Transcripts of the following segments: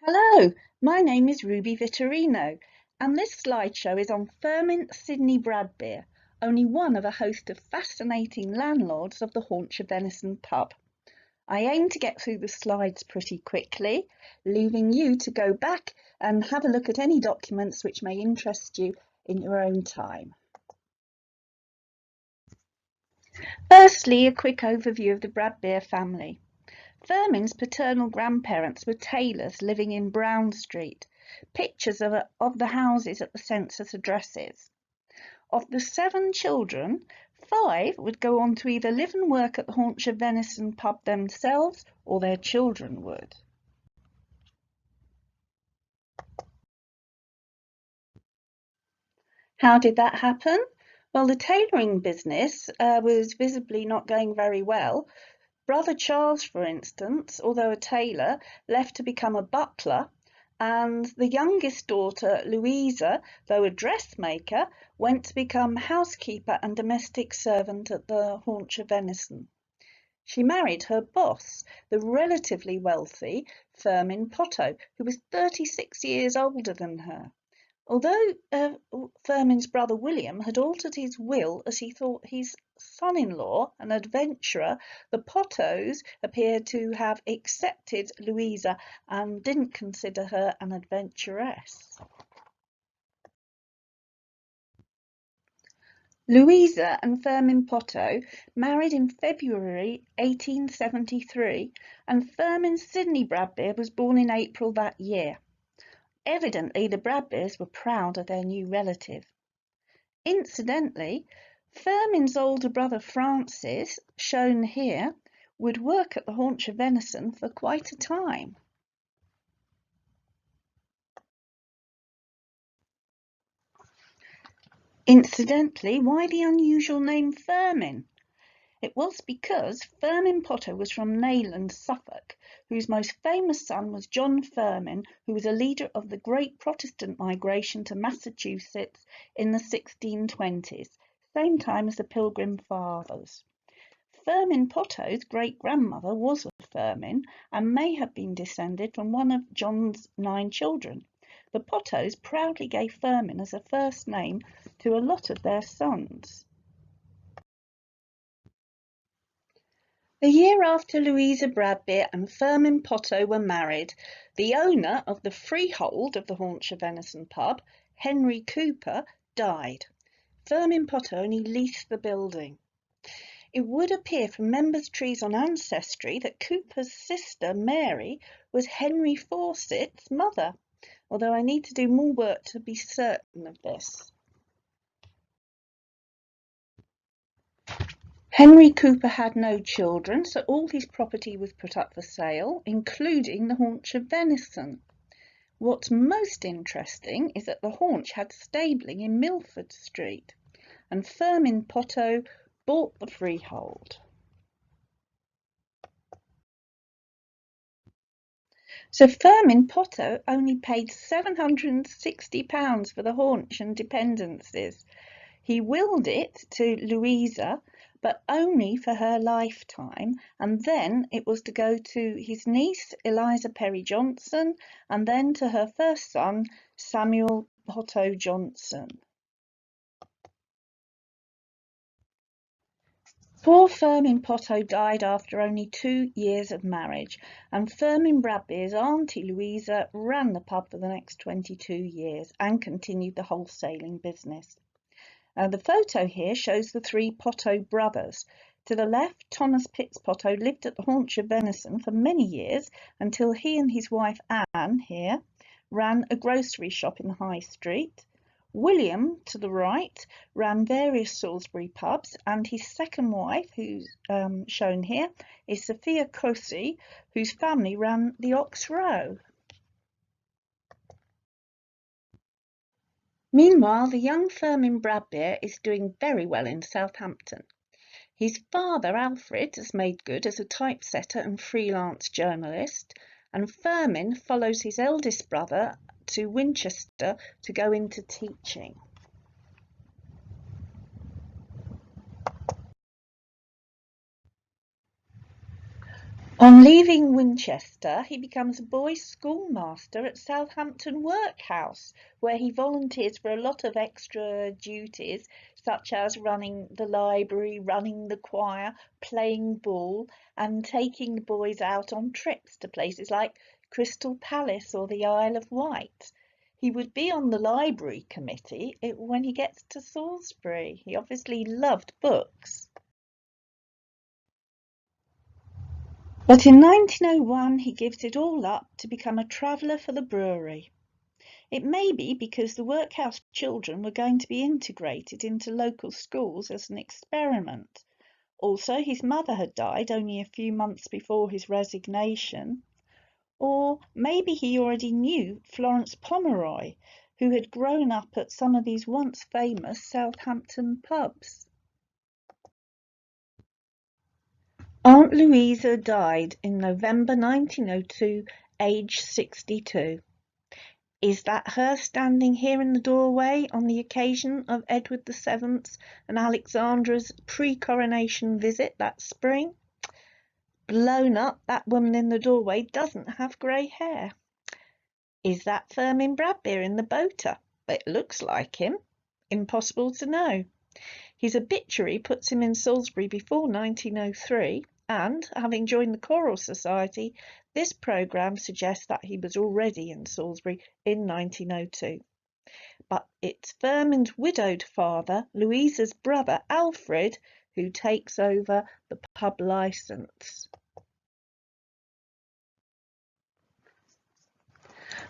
Hello, my name is Ruby Vitorino, and this slideshow is on Firmin Bradbeer, only one of a host of fascinating landlords of the Haunch of Venison pub. I aim to get through the slides pretty quickly, leaving you to go back and have a look at any documents which may interest you in your own time. Firstly, a quick overview of the Bradbeer family. Firmin's paternal grandparents were tailors living in Brown Street. Pictures of the houses at the census addresses. Of the 7 children, 5 would go on to either live and work at the Haunch of Venison pub themselves or their children would. How did that happen? Well, the tailoring business was visibly not going very well. Brother Charles, for instance, although a tailor, left to become a butler, and the youngest daughter, Louisa, though a dressmaker, went to become housekeeper and domestic servant at the Haunch of Venison. She married her boss, the relatively wealthy Firmin Bradbeer, who was 36 years older than her. Although Firmin's brother William had altered his will as he thought his son-in-law an adventurer, the Bradbeers appeared to have accepted Louisa and didn't consider her an adventuress. Louisa and Firmin Bradbeer married in February 1873, and Firmin Sidney Bradbeer was born in April that year. Evidently, the Bradbeers were proud of their new relative. Incidentally, Firmin's older brother Francis, shown here, would work at the Haunch of Venison for quite a time. Incidentally, why the unusual name Firmin? It was because Firmin Bradbeer was from Nayland, Suffolk, whose most famous son was John Firmin, who was a leader of the great Protestant migration to Massachusetts in the 1620s, same time as the Pilgrim Fathers. Firmin Bradbeer's great-grandmother was a Firmin and may have been descended from one of John's 9 children. The Bradbeers proudly gave Firmin as a first name to a lot of their sons. The year after Louisa Bradbeer and Firmin Bradbeer were married, the owner of the freehold of the Haunch of Venison pub, Henry Cooper, died. Firmin Bradbeer only leased the building. It would appear from members' trees on Ancestry that Cooper's sister, Mary, was Henry Fawcett's mother, although I need to do more work to be certain of this. Henry Cooper had no children, so all his property was put up for sale, including the Haunch of Venison. What's most interesting is that the Haunch had stabling in Milford Street, and Firmin Bradbeer bought the freehold. So Firmin Bradbeer only paid £760 for the Haunch and dependencies. He willed it to Louisa, but only for her lifetime, and then it was to go to his niece Eliza Perry Johnson, and then to her first son Samuel Bradbeer Johnson. Poor Firmin Bradbeer died after only 2 years of marriage, and Firmin Bradbeer's auntie Louisa ran the pub for the next 22 years and continued the wholesaling business. The photo here shows the 3 Bradbeer brothers. To the left, Thomas Pitts Bradbeer lived at the Haunch of Venison for many years until he and his wife Anne, here, ran a grocery shop in the High Street. William, to the right, ran various Salisbury pubs, and his second wife, who's shown here, is Sophia Crosey, whose family ran the Ox Row. Meanwhile, the young Firmin Bradbeer is doing very well in Southampton. His father, Alfred, has made good as a typesetter and freelance journalist, and Firmin follows his eldest brother to Winchester to go into teaching. On On leaving Winchester, he becomes a boys' schoolmaster at Southampton Workhouse, where he volunteers for a lot of extra duties, such as running the library, running the choir, playing ball, and taking the boys out on trips to places like Crystal Palace or the Isle of Wight. He would be on the library committee when he gets to Salisbury. He obviously loved books. But in 1901 he gives it all up to become a traveller for the brewery. It may be because the workhouse children were going to be integrated into local schools as an experiment. Also, his mother had died only a few months before his resignation. Or maybe he already knew Florence Pomeroy, who had grown up at some of these once famous Southampton pubs. Aunt Louisa died in November 1902, aged 62. Is that her standing here in the doorway on the occasion of Edward VII's and Alexandra's pre-coronation visit that spring? Blown up, that woman in the doorway doesn't have grey hair. Is that Firmin Bradbeer in the boater? It looks like him. Impossible to know. His obituary puts him in Salisbury before 1903, and, having joined the Choral Society, this programme suggests that he was already in Salisbury in 1902. But it's Firmin's widowed father, Louisa's brother Alfred, who takes over the pub licence.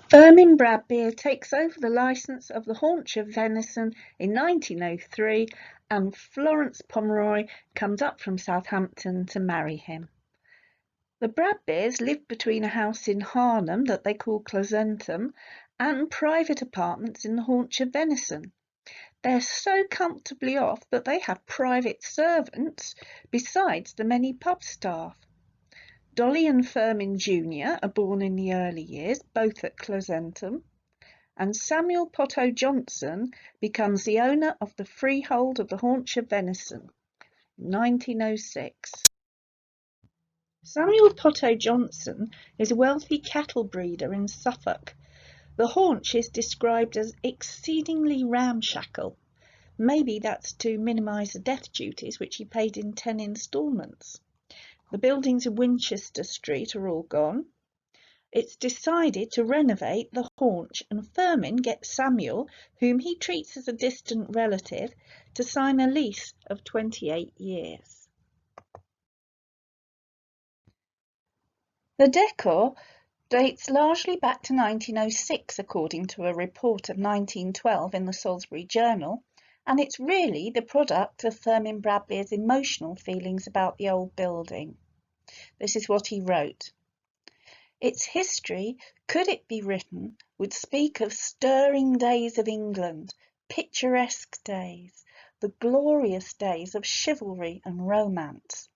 Fermin Bradbeer takes over the licence of the Haunch of Venison in 1903, and Florence Pomeroy comes up from Southampton to marry him. The Bradbeers live between a house in Harnham that they call Clazentham and private apartments in the Haunch of Venison. They're so comfortably off that they have private servants besides the many pub staff. Dolly and Firmin Jr. are born in the early years, both at Clazentham, and Samuel Potto Johnson becomes the owner of the freehold of the Haunch of Venison in 1906. Samuel Potto Johnson is a wealthy cattle breeder in Suffolk. The haunch is described as exceedingly ramshackle. Maybe that's to minimise the death duties, which he paid in 10 instalments. The buildings in Winchester Street are all gone. It's decided to renovate the haunch, and Firmin gets Samuel, whom he treats as a distant relative, to sign a lease of 28 years. The decor dates largely back to 1906, according to a report of 1912 in the Salisbury Journal, and it's really the product of Firmin Bradbeer's emotional feelings about the old building. This is what he wrote. Its history, could it be written, would speak of stirring days of England, picturesque days, the glorious days of chivalry and romance.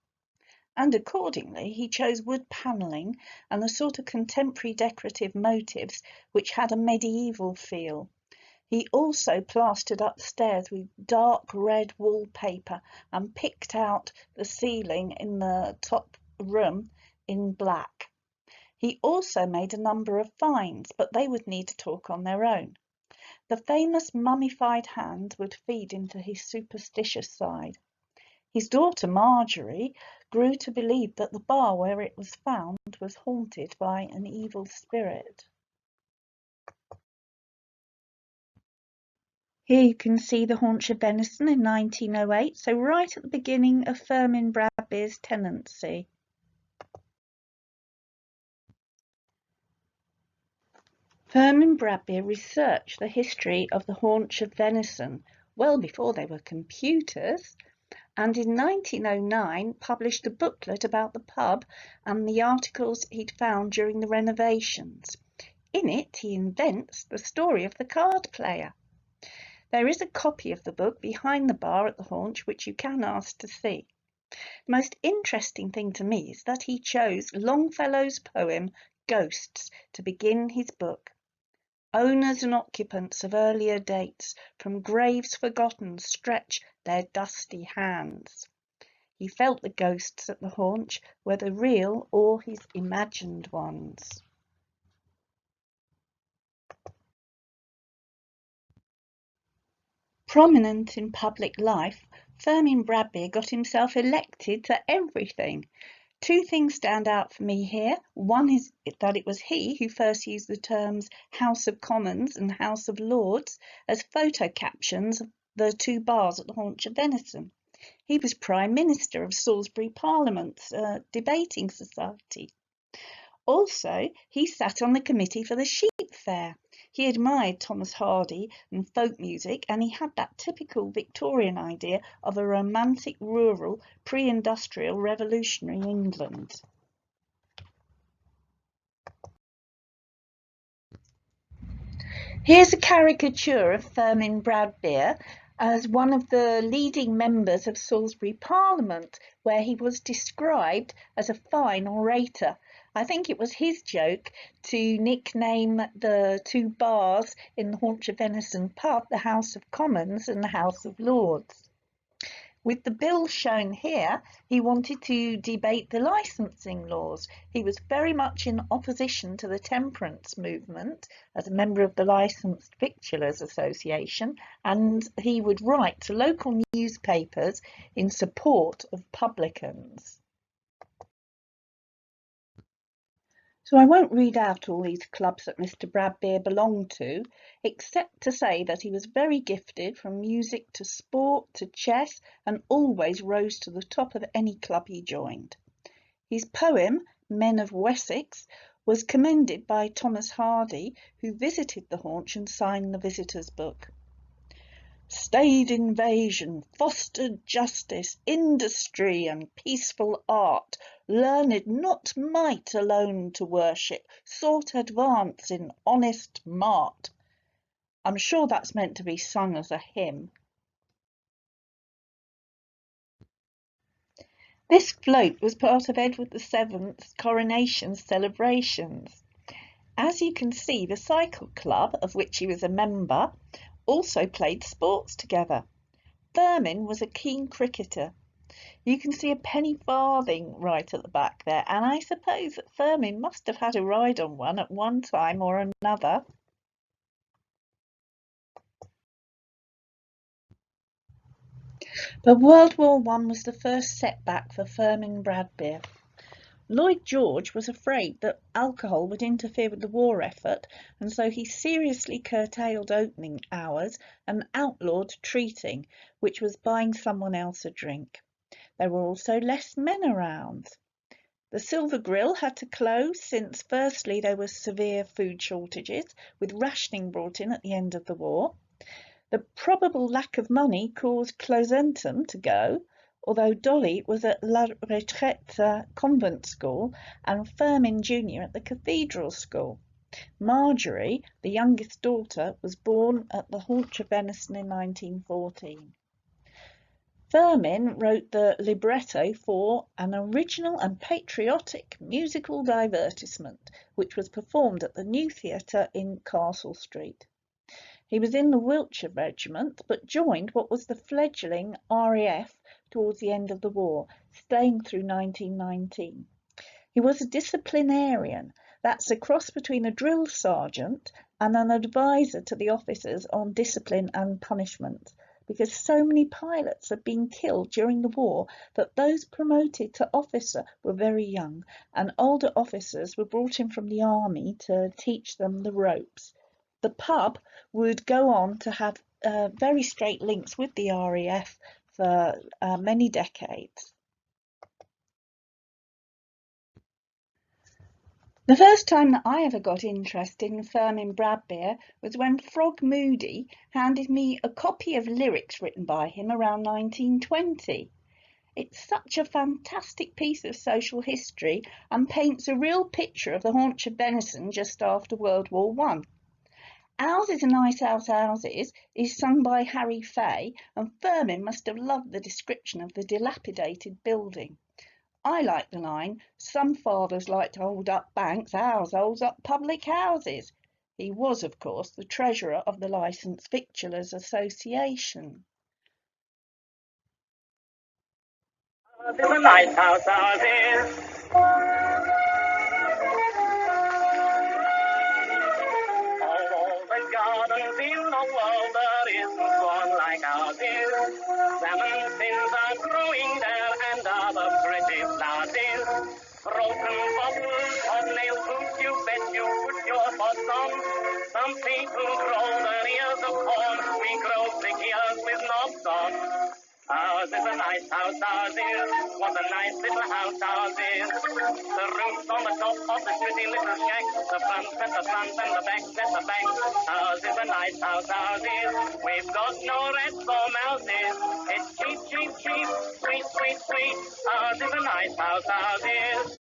And accordingly he chose wood panelling and the sort of contemporary decorative motifs which had a medieval feel. He also plastered upstairs with dark red wallpaper and picked out the ceiling in the top room in black. He also made a number of finds, but they would need to talk on their own. The famous mummified hand would feed into his superstitious side. His daughter Marjorie grew to believe that the bar where it was found was haunted by an evil spirit. Here you can see the Haunch of Venison in 1908, so right at the beginning of Firmin Bradbeer's tenancy. Firmin Bradbeer researched the history of the Haunch of Venison well before there were computers, and in 1909 published a booklet about the pub and the articles he'd found during the renovations. In it he invents the story of the card player. There is a copy of the book behind the bar at the Haunch, which you can ask to see. The most interesting thing to me is that he chose Longfellow's poem Ghosts to begin his book. Owners and occupants of earlier dates from graves forgotten stretch their dusty hands. He felt the ghosts at the haunch, whether real or his imagined ones. Prominent in public life, Firmin Bradbeer got himself elected to everything. Two things stand out for me here. One is that it was he who first used the terms House of Commons and House of Lords as photo captions of the two bars at the Haunch of Venison. He was Prime Minister of Salisbury Parliament's debating society. Also, he sat on the committee for the sheep fair. He admired Thomas Hardy and folk music, and he had that typical Victorian idea of a romantic rural pre-industrial revolutionary England. Here's a caricature of Firmin Bradbeer as one of the leading members of Salisbury Parliament, where he was described as a fine orator. I think it was his joke to nickname the two bars in the Haunch of Venison pub the House of Commons and the House of Lords. With the bill shown here, he wanted to debate the licensing laws. He was very much in opposition to the temperance movement as a member of the Licensed Victuallers Association, and he would write to local newspapers in support of publicans. So I won't read out all these clubs that Mr. Bradbeer belonged to, except to say that he was very gifted from music to sport to chess and always rose to the top of any club he joined. His poem, Men of Wessex, was commended by Thomas Hardy, who visited the haunch and signed the visitor's book. Stayed invasion, fostered justice, industry and peaceful art, learned not might alone to worship, sought advance in honest mart. I'm sure that's meant to be sung as a hymn. This float was part of Edward VII's coronation celebrations. As you can see, the Cycle Club, of which he was a member, also played sports together. Firmin was a keen cricketer. You can see a penny farthing right at the back there, and I suppose that Firmin must have had a ride on one at one time or another. But World War I was the first setback for Firmin Bradbeer. Lloyd George was afraid that alcohol would interfere with the war effort, and so he seriously curtailed opening hours and outlawed treating, which was buying someone else a drink. There were also less men around. The Silver Grill had to close since firstly there were severe food shortages, with rationing brought in at the end of the war. The probable lack of money caused Closenton to go, although Dolly was at La Retraite convent school and Firmin Jr. at the cathedral school. Marjorie, the youngest daughter, was born at the Haunch of Venison in 1914. Firmin wrote the libretto for an original and patriotic musical divertisement, which was performed at the New Theatre in Castle Street. He was in the Wiltshire Regiment, but joined what was the fledgling RAF towards the end of the war, staying through 1919. He was a disciplinarian. That's a cross between a drill sergeant and an advisor to the officers on discipline and punishment, because so many pilots had been killed during the war that those promoted to officer were very young, and older officers were brought in from the army to teach them the ropes. The pub would go on to have very straight links with the RAF for many decades. The first time that I ever got interested in Firmin Bradbeer was when Frog Moody handed me a copy of lyrics written by him around 1920. It's such a fantastic piece of social history and paints a real picture of the Haunch of Venison just after World War I. Houses and Nice House Houses is sung by Harry Fay, and Firmin must have loved the description of the dilapidated building. I like the line, some fathers like to hold up banks, ours holds up public houses. He was, of course, the treasurer of the Licensed Victuallers Association. It's a nice house, ours is. All the gardens in the world, there isn't one like ours is. Salmon fins are growing there and other pretty flowers is. Broken bottles, hobnail boots, you bet you put your thoughts on. Some people grow their ears of corn, we grow thick ears with knobs on. Ours is a nice house, ours is. What a nice little house ours is. The roof's on the top of the pretty little shack. The front at the front and the back at the back. Ours is a nice house, ours is. We've got no rats or mouses. It's cheap, cheap, cheap, sweet, sweet, sweet. Ours is a nice house, ours is.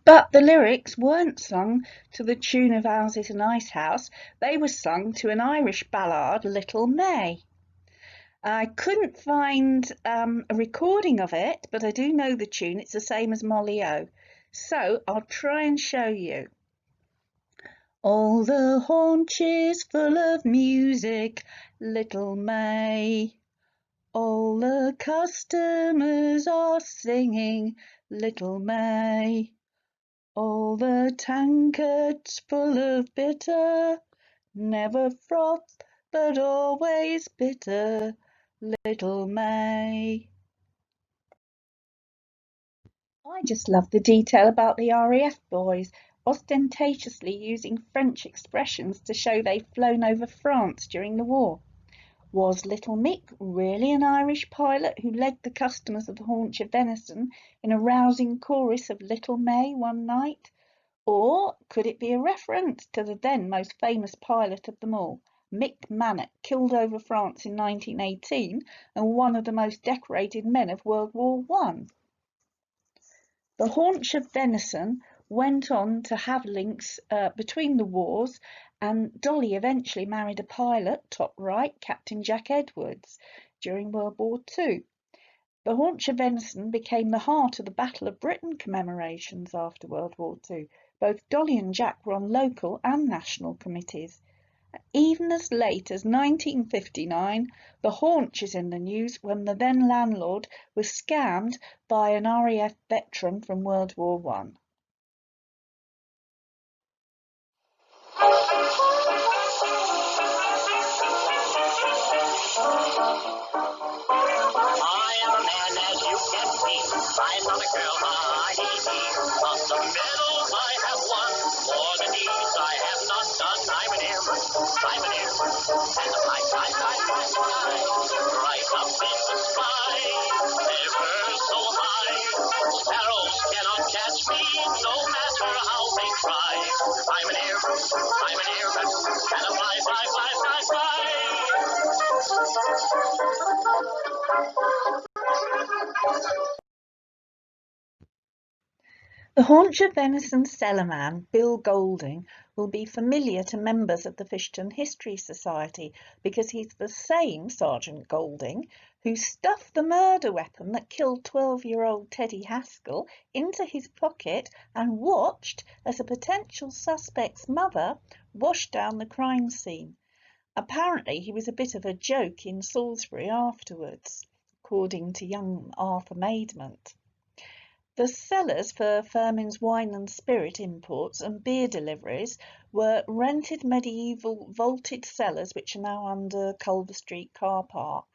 But the lyrics weren't sung to the tune of Ours is a Nice House. They were sung to an Irish ballad, Little May. I couldn't find a recording of it, but I do know the tune. It's the same as Molly O. So I'll try and show you. All the haunch is full of music, Little May. All the customers are singing, Little May. All the tankards full of bitter, never froth, but always bitter, Little May. I just love the detail about the RAF boys ostentatiously using French expressions to show they'd flown over France during the war. Was little Mick really an Irish pilot who led the customers of the Haunch of Venison in a rousing chorus of Little May one night? Or could it be a reference to the then most famous pilot of them all, Mick Mannett, killed over France in 1918 and one of the most decorated men of World War One? The Haunch of Venison went on to have links between the wars, and Dolly eventually married a pilot, top right, Captain Jack Edwards, during World War Two. The Haunch of Venison became the heart of the Battle of Britain commemorations after World War Two. Both Dolly and Jack were on local and national committees. Even as late as 1959, the Haunch is in the news when the then landlord was scammed by an RAF veteran from World War One. I am a man, as you can see. I'm not a girl, of the medals I have won, more than these I have not done. I'm an airman, and I fly, fly, fly, fly, fly, right up in the sky, ever so high. Sparrows cannot catch me, no matter how they try. I'm an airman, and I fly, fly, fly, fly, fly. The Haunch of Venison cellarman, Bill Golding, will be familiar to members of the Fishton History Society because he's the same Sergeant Golding who stuffed the murder weapon that killed 12-year-old Teddy Haskell into his pocket and watched as a potential suspect's mother washed down the crime scene. Apparently he was a bit of a joke in Salisbury afterwards, according to young Arthur Maidment. The cellars for Firmin's wine and spirit imports and beer deliveries were rented medieval vaulted cellars which are now under Culver Street car park.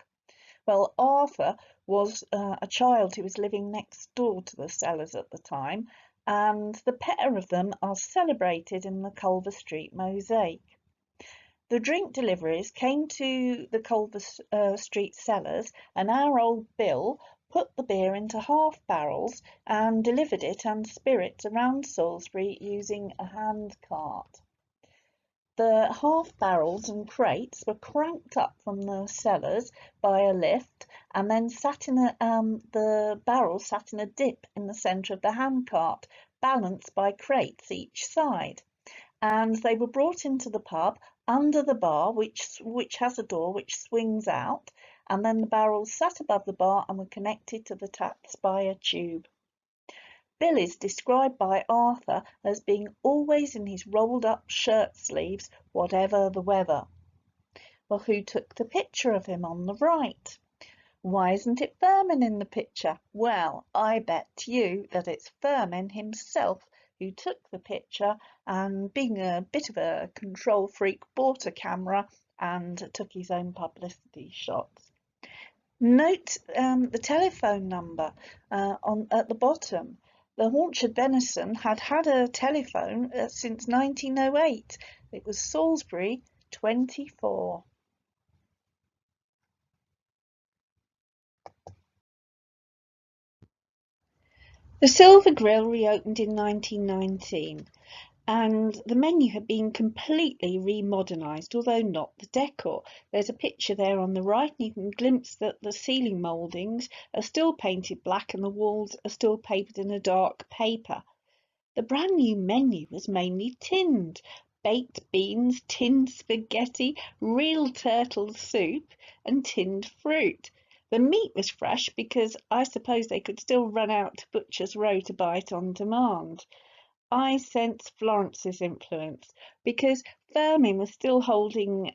Well, Arthur was a child who was living next door to the cellars at the time, and the pair of them are celebrated in the Culver Street mosaic. The drink deliveries came to the Culver Street cellars, and our old Bill put the beer into half barrels and delivered it and spirits around Salisbury using a hand cart. The half barrels and crates were cranked up from the cellars by a lift, and then the barrels sat in a dip in the centre of the hand cart, balanced by crates each side. And they were brought into the pub under the bar, which has a door which swings out, and then the barrels sat above the bar and were connected to the taps by a tube. Bill is described by Arthur as being always in his rolled up shirt sleeves, whatever the weather. Well, who took the picture of him on the right? Why isn't it Firmin in the picture? Well, I bet you that it's Firmin himself who took the picture and, being a bit of a control freak, bought a camera and took his own publicity shots. Note the telephone number at the bottom. The Haunch of Venison had had a telephone since 1908. It was Salisbury 24. The Silver Grill reopened in 1919, and the menu had been completely remodernised, although not the decor. There's a picture there on the right, and you can glimpse that the ceiling mouldings are still painted black and the walls are still papered in a dark paper. The brand new menu was mainly tinned. Baked beans, tinned spaghetti, real turtle soup and tinned fruit. The meat was fresh because I suppose they could still run out to Butcher's Row to buy it on demand. I sense Florence's influence because Firmin was still holding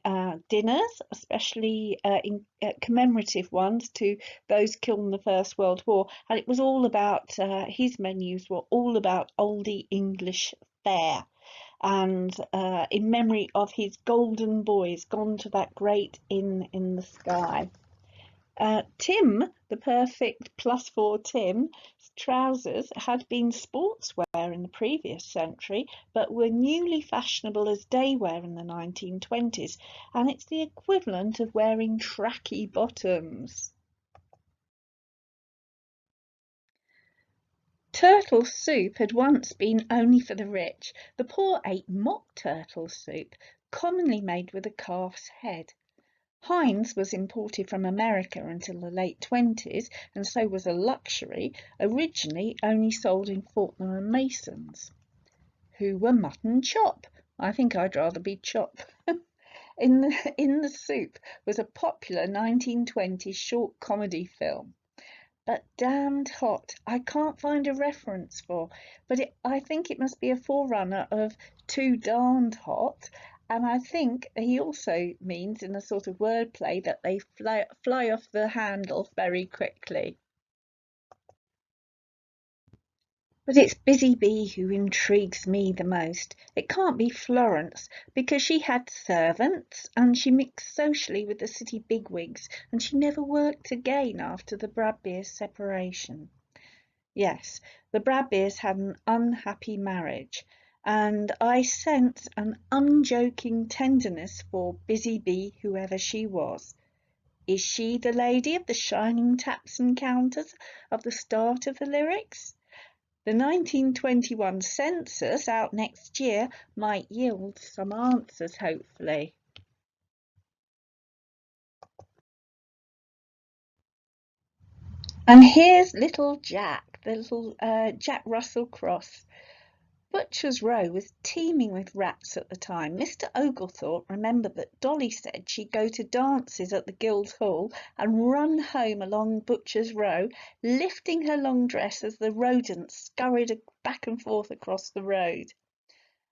dinners, especially commemorative ones to those killed in the First World War, and it was all about his menus were all about oldie English fare, and in memory of his golden boys gone to that great inn in the sky. Tim, the perfect +4 Tim's trousers had been sportswear in the previous century, but were newly fashionable as daywear in the 1920s, and it's the equivalent of wearing tracky bottoms. Turtle soup had once been only for the rich. The poor ate mock turtle soup, commonly made with a calf's head. Heinz was imported from America until the late 20s, and so was a luxury, originally only sold in Fortnum and Mason's. Who were mutton chop? I think I'd rather be chop. In the soup was a popular 1920s short comedy film. But damned hot, I can't find a reference for, but I think it must be a forerunner of Too Darned Hot, and I think he also means, in a sort of wordplay, that they fly off the handle very quickly. But it's Busy Bee who intrigues me the most. It can't be Florence, because she had servants and she mixed socially with the city bigwigs, and she never worked again after the Bradbeers' separation. Yes, the Bradbeers had an unhappy marriage, and I sense an unjoking tenderness for Busy Bee, whoever she was. Is she the lady of the shining taps and counters of the start of the lyrics? The 1921 census out next year might yield some answers, hopefully. And here's little Jack, the little Jack Russell Cross. Butcher's Row was teeming with rats at the time. Mr. Oglethorpe remembered that Dolly said she'd go to dances at the Guildhall and run home along Butcher's Row, lifting her long dress as the rodents scurried back and forth across the road.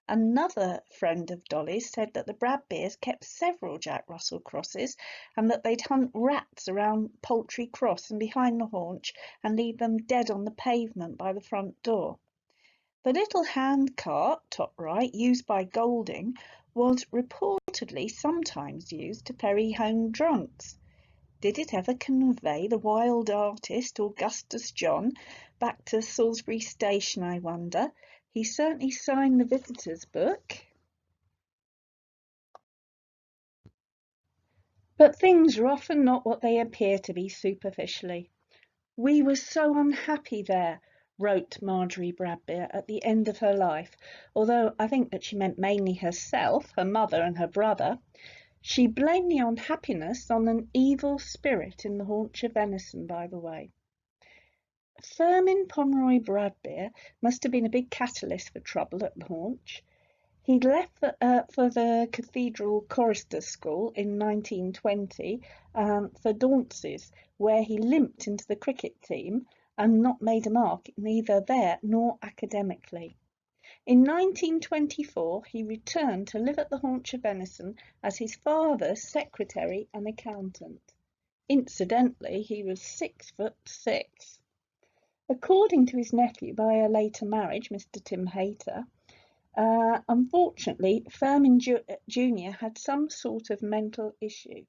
Another friend of Dolly's said that the Bradbeers kept several Jack Russell Crosses, and that they'd hunt rats around Poultry Cross and behind the Haunch and leave them dead on the pavement by the front door. The little hand cart, top right, used by Golding, was reportedly sometimes used to ferry home drunks. Did it ever convey the wild artist, Augustus John, back to Salisbury Station, I wonder? He certainly signed the visitors' book. But things are often not what they appear to be superficially. We were so unhappy there, wrote Marjorie Bradbeer at the end of her life, although I think that she meant mainly herself, her mother and her brother. She blamed the unhappiness on an evil spirit in the Haunch of Venison, by the way. Firmin Bradbeer must have been a big catalyst for trouble at the Haunch. He'd left for the Cathedral Choristers' School in 1920 for dances, where he limped into the cricket team and not made a mark neither there nor academically. In 1924 he returned to live at the Haunch of Venison as his father's secretary and accountant. Incidentally, he was 6'6". According to his nephew by a later marriage, Mr. Tim Hayter, unfortunately, Firmin Jr. had some sort of mental issue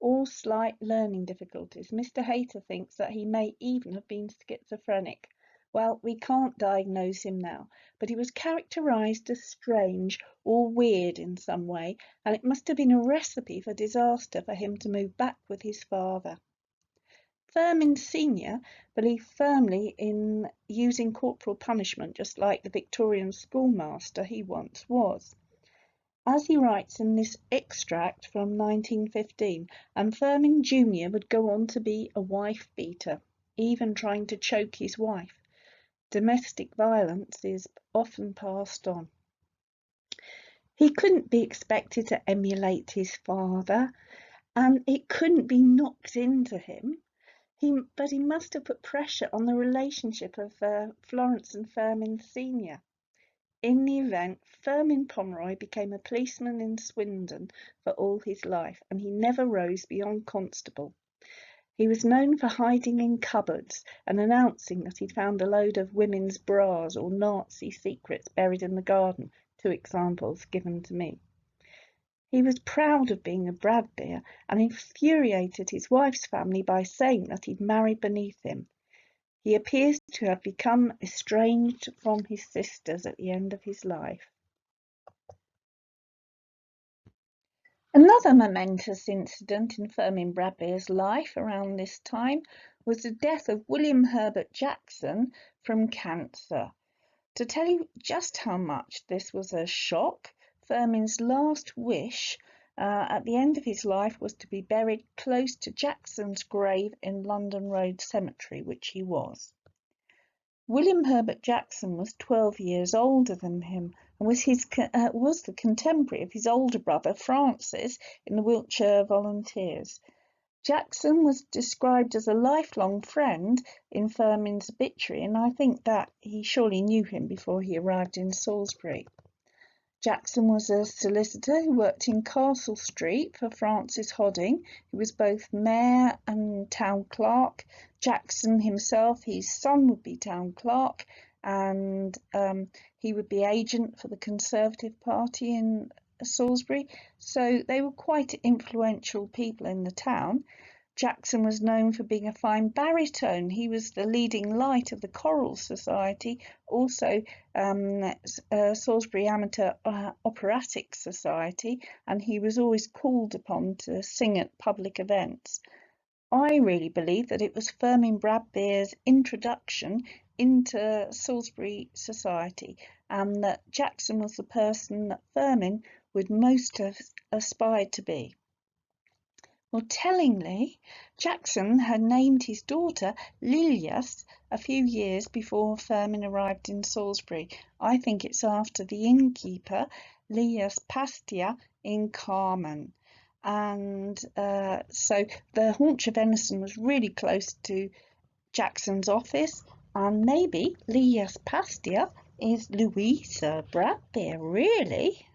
or slight learning difficulties. Mr. Hayter thinks that he may even have been schizophrenic. Well, we can't diagnose him now, but he was characterised as strange or weird in some way, and it must have been a recipe for disaster for him to move back with his father. Fermin Senior believed firmly in using corporal punishment, just like the Victorian schoolmaster he once was. As he writes in this extract from 1915, and Firmin Jr. would go on to be a wife-beater, even trying to choke his wife. Domestic violence is often passed on. He couldn't be expected to emulate his father, and it couldn't be knocked into him. But he must have put pressure on the relationship of Florence and Firmin Senior. In the event, Firmin Pomeroy became a policeman in Swindon for all his life, and he never rose beyond constable. He was known for hiding in cupboards and announcing that he'd found a load of women's bras or Nazi secrets buried in the garden, 2 examples given to me. He was proud of being a Bradbeer and infuriated his wife's family by saying that he'd married beneath him. He appears to have become estranged from his sisters at the end of his life. Another momentous incident in Firmin Bradbeer's life around this time was the death of William Herbert Jackson from cancer. To tell you just how much this was a shock, Firmin's last wish at the end of his life was to be buried close to Jackson's grave in London Road Cemetery, which he was. William Herbert Jackson was 12 years older than him and was the contemporary of his older brother Francis in the Wiltshire Volunteers. Jackson was described as a lifelong friend in Firmin's obituary, and I think that he surely knew him before he arrived in Salisbury. Jackson was a solicitor who worked in Castle Street for Francis Hodding, who was both mayor and town clerk. Jackson himself, his son, would be town clerk, and he would be agent for the Conservative Party in Salisbury. So they were quite influential people in the town. Jackson was known for being a fine baritone. He was the leading light of the Choral Society, also Salisbury Amateur Operatic Society, and he was always called upon to sing at public events. I really believe that it was Fermin Bradbeer's introduction into Salisbury society, and that Jackson was the person that Firmin would most have aspired to be. Well, tellingly, Jackson had named his daughter Lilias a few years before Firmin arrived in Salisbury. I think it's after the innkeeper, Lilias Pastia, in Carmen. And so the Haunch of Venison was really close to Jackson's office, and maybe Lilias Pastia is Louisa Bradbeer, really?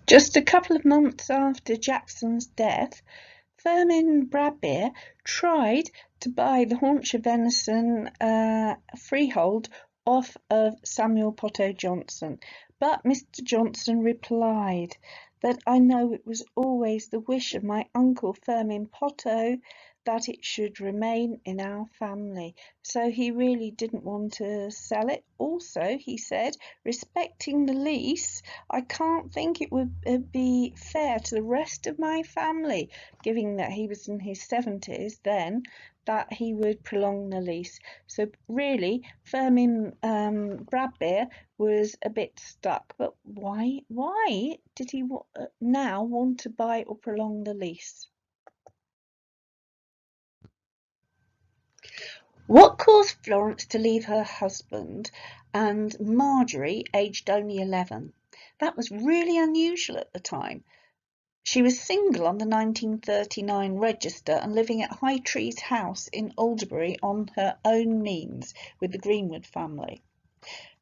Just a couple of months after Jackson's death, Firmin Bradbeer tried to buy the Haunch of Venison freehold off of Samuel Potto Johnson, but Mr. Johnson replied that I know it was always the wish of my uncle Firmin Potto that it should remain in our family. So he really didn't want to sell it. Also, he said, respecting the lease, I can't think it would be fair to the rest of my family, given that he was in his 70s then, that he would prolong the lease. So really, Firmin Bradbeer was a bit stuck. But why did he now want to buy or prolong the lease? What caused Florence to leave her husband and Marjorie, aged only 11? That was really unusual at the time. She was single on the 1939 register and living at High Trees House in Alderbury on her own means with the Greenwood family.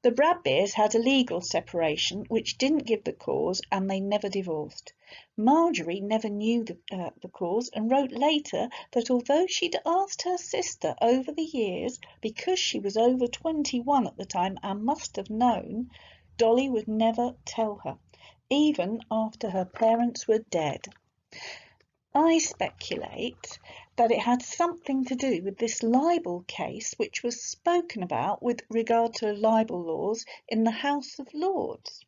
The Bradbeers had a legal separation which didn't give the cause, and they never divorced. Marjorie never knew the cause and wrote later that although she'd asked her sister over the years, because she was over 21 at the time and must have known, Dolly would never tell her, even after her parents were dead. I speculate that it had something to do with this libel case which was spoken about with regard to libel laws in the House of Lords.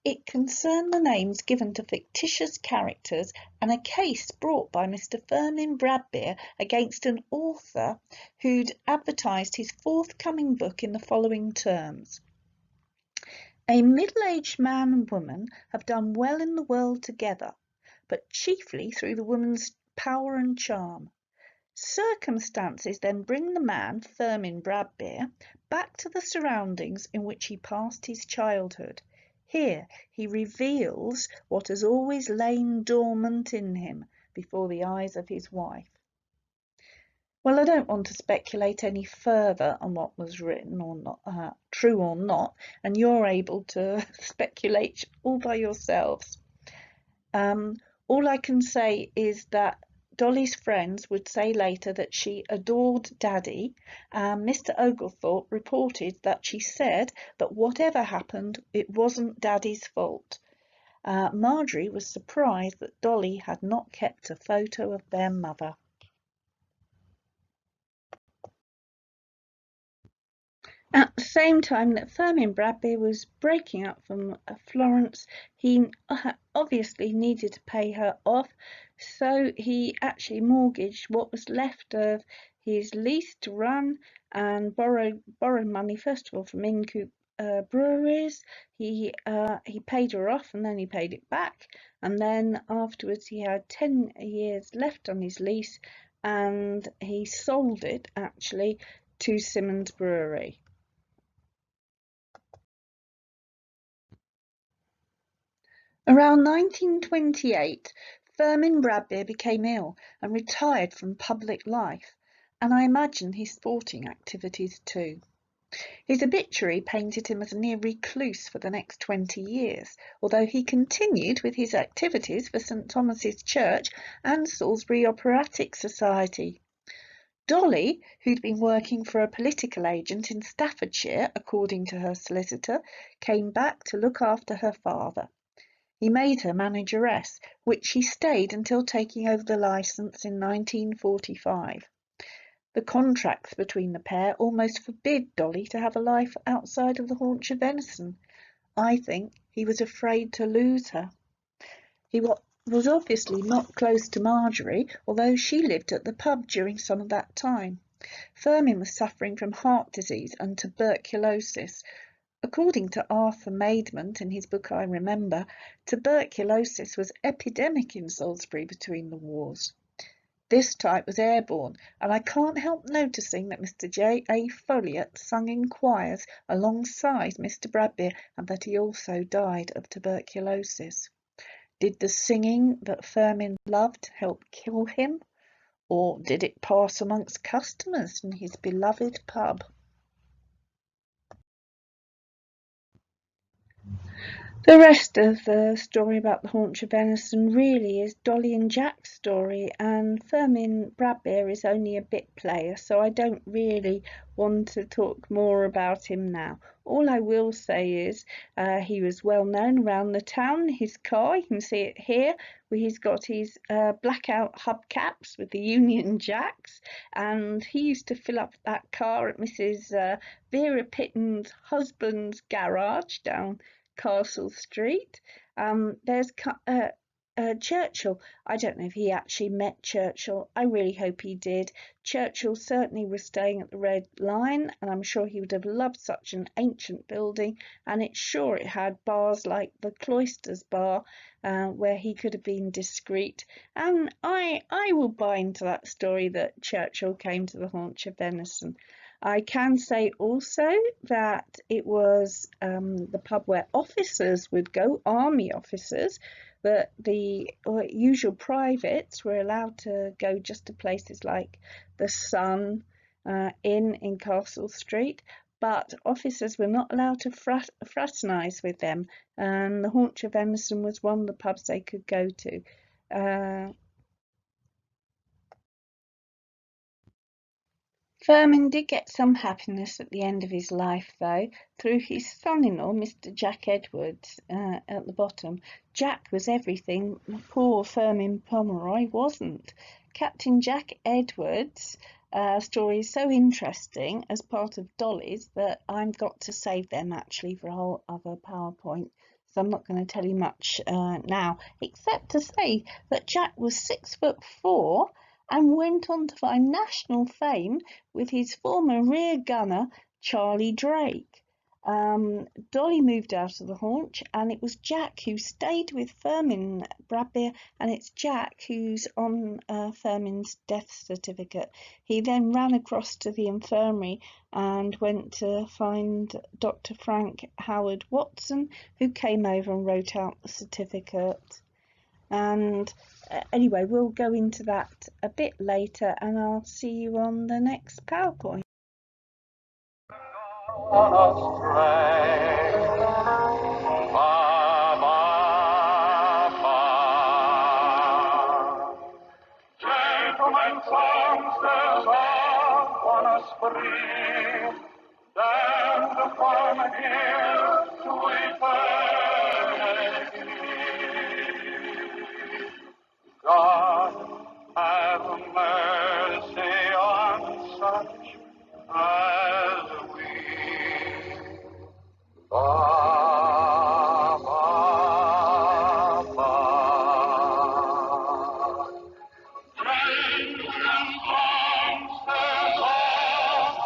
It concerned the names given to fictitious characters and a case brought by Mr. Firmin Bradbeer against an author who'd advertised his forthcoming book in the following terms. A middle-aged man and woman have done well in the world together, but chiefly through the woman's power and charm. Circumstances then bring the man, Firmin Bradbeer, back to the surroundings in which he passed his childhood. Here he reveals what has always lain dormant in him before the eyes of his wife. Well, I don't want to speculate any further on what was written or not, true or not, and you're able to speculate all by yourselves. All I can say is that Dolly's friends would say later that she adored Daddy, and Mr. Oglethorpe reported that she said that whatever happened, it wasn't Daddy's fault. Marjorie was surprised that Dolly had not kept a photo of their mother. At the same time that Firmin Bradbeer was breaking up from Florence, he obviously needed to pay her off, so he actually mortgaged what was left of his lease to run and borrowed money first of all from Incoop breweries. He paid her off and then he paid it back, and then afterwards he had 10 years left on his lease and he sold it actually to Simmons Brewery. Around 1928, Firmin Bradbeer became ill and retired from public life, and I imagine his sporting activities too. His obituary painted him as a near recluse for the next 20 years, although he continued with his activities for St. Thomas's Church and Salisbury Operatic Society. Dolly, who'd been working for a political agent in Staffordshire, according to her solicitor, came back to look after her father. He made her manageress, which she stayed until taking over the licence in 1945. The contracts between the pair almost forbid Dolly to have a life outside of the Haunch of Venison. I think he was afraid to lose her. He was obviously not close to Marjorie, although she lived at the pub during some of that time. Firmin was suffering from heart disease and tuberculosis. According to Arthur Maidment in his book I Remember, tuberculosis was epidemic in Salisbury between the wars. This type was airborne, and I can't help noticing that Mr. J. A. Folliot sung in choirs alongside Mr. Bradbeer and that he also died of tuberculosis. Did the singing that Firmin loved help kill him, or did it pass amongst customers in his beloved pub? The rest of the story about the Haunch of Venison really is Dolly and Jack's story, and Firmin Bradbeer is only a bit player, so I don't really want to talk more about him now. All I will say is he was well known around the town. His car, you can see it here, where he's got his blackout hubcaps with the Union Jacks, and he used to fill up that car at Mrs. Vera Pitton's husband's garage down Castle Street. There's Churchill. I don't know if he actually met Churchill. I really hope he did. Churchill certainly was staying at the Red Lion, and I'm sure he would have loved such an ancient building. And it's sure it had bars like the Cloisters Bar, where he could have been discreet. And I will buy into that story that Churchill came to the Haunch of Venison. I can say also that it was the pub where officers would go, army officers, but the usual privates were allowed to go just to places like the Sun Inn in Castle Street, but officers were not allowed to fraternise with them, and the Haunch of Venison was one of the pubs they could go to. Firmin did get some happiness at the end of his life, though, through his son-in-law, Mr. Jack Edwards, at the bottom. Jack was everything poor Firmin Pomeroy wasn't. Captain Jack Edwards' story is so interesting as part of Dolly's that I've got to save them actually for a whole other PowerPoint. So I'm not going to tell you much now, except to say that Jack was 6'4" and went on to find national fame with his former rear gunner, Charlie Drake. Dolly moved out of the Haunch, and it was Jack who stayed with Firmin Bradbeer, and it's Jack who's on Firmin's death certificate. He then ran across to the infirmary and went to find Dr. Frank Howard Watson, who came over and wrote out the certificate. And anyway, we'll go into that a bit later, and I'll see you on the next PowerPoint. Gentlemen, songsters on a spree, stand upon here to eternity. God have mercy on such as we. Ba, ba, ba. Trains and monsters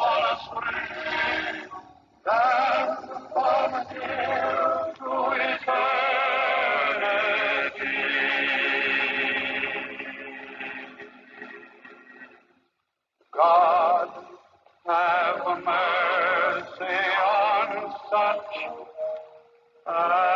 on a spring, and from here to eternity. God have mercy on such as